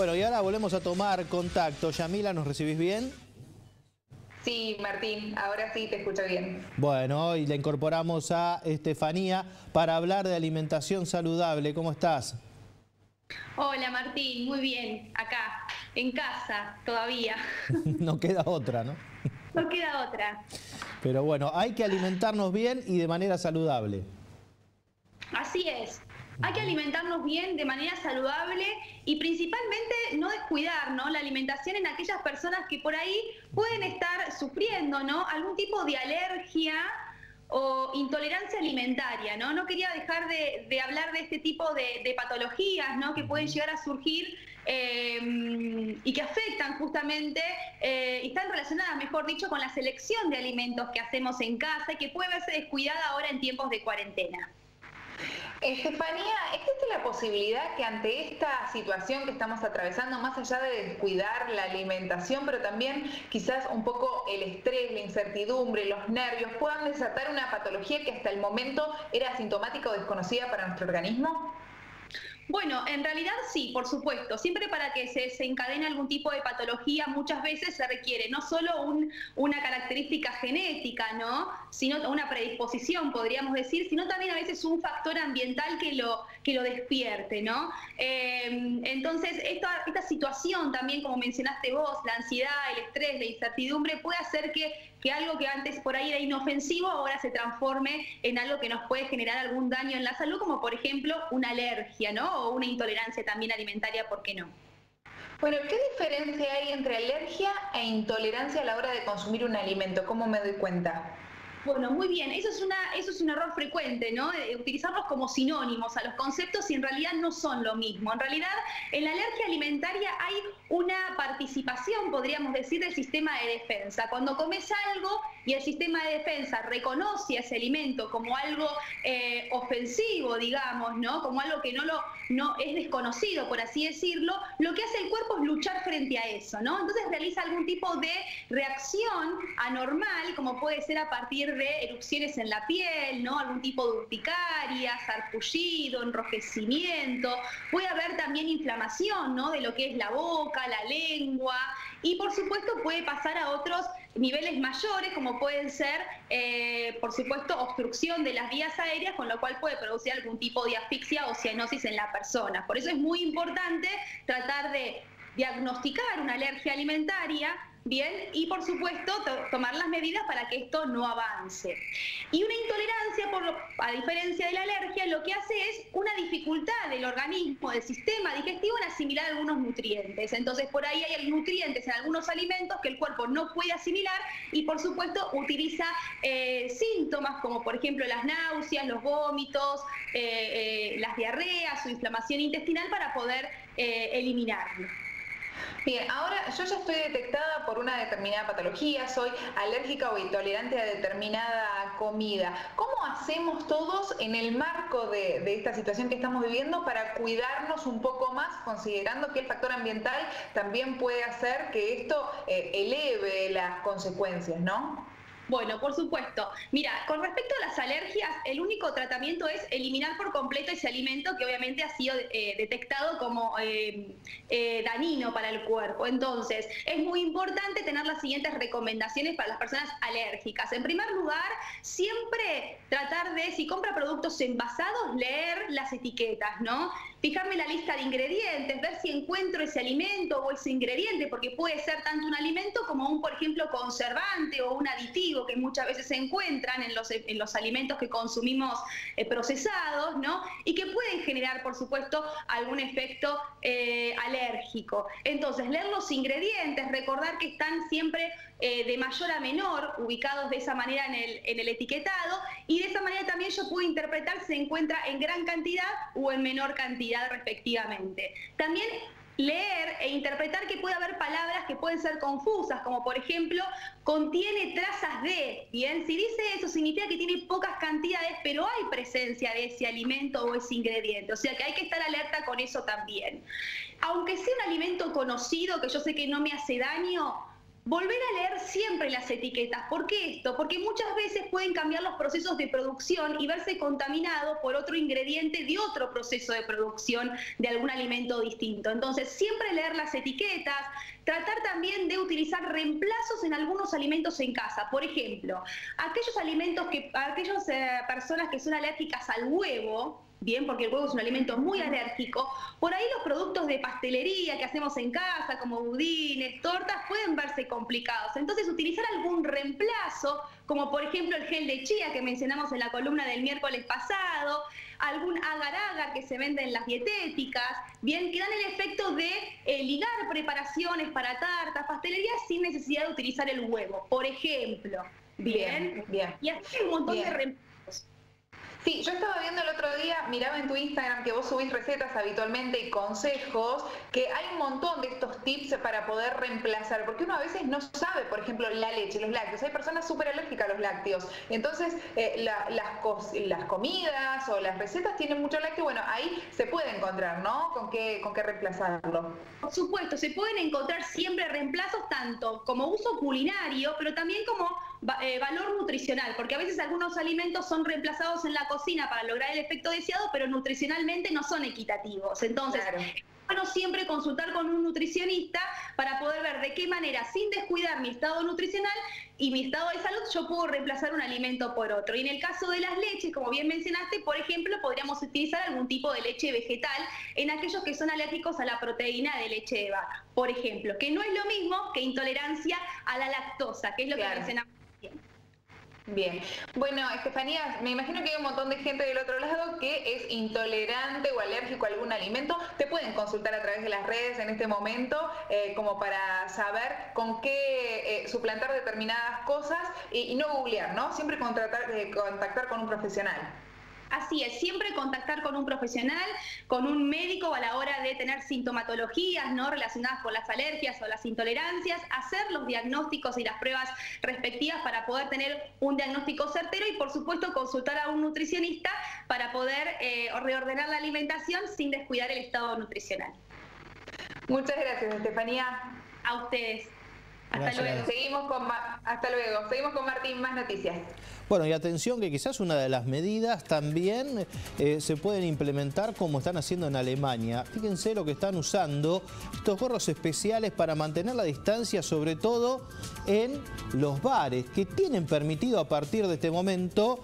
Bueno, y ahora volvemos a tomar contacto. Yamila, ¿nos recibís bien? Sí, Martín, ahora sí te escucho bien. Bueno, hoy la incorporamos a Estefanía para hablar de alimentación saludable. ¿Cómo estás? Hola Martín, muy bien, acá, en casa, todavía. No queda otra, ¿no? No queda otra. Pero bueno, hay que alimentarnos bien y de manera saludable. Así es. Hay que alimentarnos bien de manera saludable y principalmente no descuidar, ¿no?, la alimentación en aquellas personas que por ahí pueden estar sufriendo, ¿no?, algún tipo de alergia o intolerancia alimentaria, ¿no? No quería dejar de hablar de este tipo de patologías, ¿no?, que pueden llegar a surgir y que afectan justamente, y están relacionadas, mejor dicho, con la selección de alimentos que hacemos en casa y que puede verse descuidada ahora en tiempos de cuarentena. Estefanía, ¿existe la posibilidad que ante esta situación que estamos atravesando, más allá de descuidar la alimentación, pero también quizás un poco el estrés, la incertidumbre, los nervios, puedan desatar una patología que hasta el momento era asintomática o desconocida para nuestro organismo? Bueno, en realidad sí, por supuesto. Siempre para que se desencadene algún tipo de patología, muchas veces se requiere no solo una característica genética, ¿no?, sino una predisposición, podríamos decir, sino también a veces un factor ambiental que lo despierte, ¿no? Entonces, esta situación también, como mencionaste vos, la ansiedad, el estrés, la incertidumbre, puede hacer que algo que antes por ahí era inofensivo ahora se transforme en algo que nos puede generar algún daño en la salud, como por ejemplo una alergia, ¿no?, o una intolerancia también alimentaria, ¿por qué no? Bueno, ¿qué diferencia hay entre alergia e intolerancia a la hora de consumir un alimento? ¿Cómo me doy cuenta? Bueno, muy bien, eso es un error frecuente, ¿no?, utilizarlos como sinónimos a los conceptos y en realidad no son lo mismo. En realidad, en la alergia alimentaria hay una participación, podríamos decir, del sistema de defensa. Cuando comes algo y el sistema de defensa reconoce ese alimento como algo ofensivo, digamos, ¿no?, como algo que no es desconocido, por así decirlo, lo que hace el cuerpo es luchar frente a eso, ¿no? Entonces realiza algún tipo de reacción anormal, como puede ser a partir de erupciones en la piel, ¿no?, algún tipo de urticaria, sarpullido, enrojecimiento. Puede haber también inflamación, ¿no?, de lo que es la boca, la lengua, y por supuesto puede pasar a otros niveles mayores, como pueden ser, por supuesto, obstrucción de las vías aéreas, con lo cual puede producir algún tipo de asfixia o cianosis en la persona. Por eso es muy importante tratar de diagnosticar una alergia alimentaria, bien, y por supuesto tomar las medidas para que esto no avance. Y una intolerancia, a diferencia de la alergia, lo que hace es una dificultad del organismo, del sistema digestivo, en asimilar algunos nutrientes. Entonces por ahí hay nutrientes en algunos alimentos que el cuerpo no puede asimilar y por supuesto utiliza síntomas como por ejemplo las náuseas, los vómitos, las diarreas o inflamación intestinal para poder eliminarlo. Bien, ahora yo ya estoy detectada por una determinada patología, soy alérgica o intolerante a determinada comida. ¿Cómo hacemos todos en el marco de esta situación que estamos viviendo para cuidarnos un poco más, considerando que el factor ambiental también puede hacer que esto eleve las consecuencias, ¿no? Bueno, por supuesto. Mira, con respecto a las alergias, el único tratamiento es eliminar por completo ese alimento que obviamente ha sido detectado como dañino para el cuerpo. Entonces, es muy importante tener las siguientes recomendaciones para las personas alérgicas. En primer lugar, siempre tratar de, si compra productos envasados, leer las etiquetas, ¿no? Fijarme la lista de ingredientes, ver si encuentro ese alimento o ese ingrediente, porque puede ser tanto un alimento como un, por ejemplo, conservante o un aditivo que muchas veces se encuentran en los alimentos que consumimos procesados, ¿no?, y que pueden generar, por supuesto, algún efecto alérgico. Entonces, leer los ingredientes, recordar que están siempre de mayor a menor, ubicados de esa manera en el etiquetado, y de esa manera también yo puedo interpretar si se encuentra en gran cantidad o en menor cantidad respectivamente. También leer e interpretar que puede haber palabras que pueden ser confusas, como por ejemplo, contiene trazas de, bien, si dice eso significa que tiene pocas cantidades, pero hay presencia de ese alimento o ese ingrediente, o sea que hay que estar alerta con eso también. Aunque sea un alimento conocido, que yo sé que no me hace daño, volver a leer siempre las etiquetas. ¿Por qué esto? Porque muchas veces pueden cambiar los procesos de producción y verse contaminado por otro ingrediente de otro proceso de producción de algún alimento distinto. Entonces, siempre leer las etiquetas, tratar también de utilizar reemplazos en algunos alimentos en casa. Por ejemplo, aquellas personas que son alérgicas al huevo, bien, porque el huevo es un alimento muy alérgico, por ahí los productos de pastelería que hacemos en casa, como budines, tortas, pueden verse complicados. Entonces, utilizar algún reemplazo, como por ejemplo el gel de chía que mencionamos en la columna del miércoles pasado, algún agar-agar que se vende en las dietéticas, bien, que dan el efecto de ligar preparaciones para tartas, pastelería, sin necesidad de utilizar el huevo, por ejemplo. Bien. Y así hay un montón de reemplazos. Sí, yo estaba viendo el otro día, miraba en tu Instagram que vos subís recetas habitualmente y consejos, que hay un montón de estos tips para poder reemplazar, porque uno a veces no sabe, por ejemplo, la leche, los lácteos. Hay personas súper alérgicas a los lácteos, entonces las comidas o las recetas tienen mucho lácteo, bueno, ahí se puede encontrar, ¿no? Con qué reemplazarlo. Por supuesto, se pueden encontrar siempre reemplazos tanto como uso culinario, pero también como valor nutricional, porque a veces algunos alimentos son reemplazados en la cocina para lograr el efecto deseado, pero nutricionalmente no son equitativos. Entonces, claro, es bueno siempre consultar con un nutricionista para poder ver de qué manera, sin descuidar mi estado nutricional y mi estado de salud, yo puedo reemplazar un alimento por otro. Y en el caso de las leches, como bien mencionaste, por ejemplo, podríamos utilizar algún tipo de leche vegetal en aquellos que son alérgicos a la proteína de leche de vaca, por ejemplo, que no es lo mismo que intolerancia a la lactosa, que es lo que mencionamos. Bien. Bueno, Estefanía, me imagino que hay un montón de gente del otro lado que es intolerante o alérgico a algún alimento. Te pueden consultar a través de las redes en este momento como para saber con qué suplantar determinadas cosas y no googlear, ¿no? Siempre contactar con un profesional. Así es, siempre contactar con un profesional, con un médico a la hora de tener sintomatologías, ¿no?, relacionadas con las alergias o las intolerancias, hacer los diagnósticos y las pruebas respectivas para poder tener un diagnóstico certero y, por supuesto, consultar a un nutricionista para poder reordenar la alimentación sin descuidar el estado nutricional. Muchas gracias, Estefanía. A ustedes. Hasta luego. Seguimos con Martín, más noticias. Bueno, y atención que quizás una de las medidas también se pueden implementar como están haciendo en Alemania. Fíjense lo que están usando, estos gorros especiales para mantener la distancia, sobre todo en los bares, que tienen permitido a partir de este momento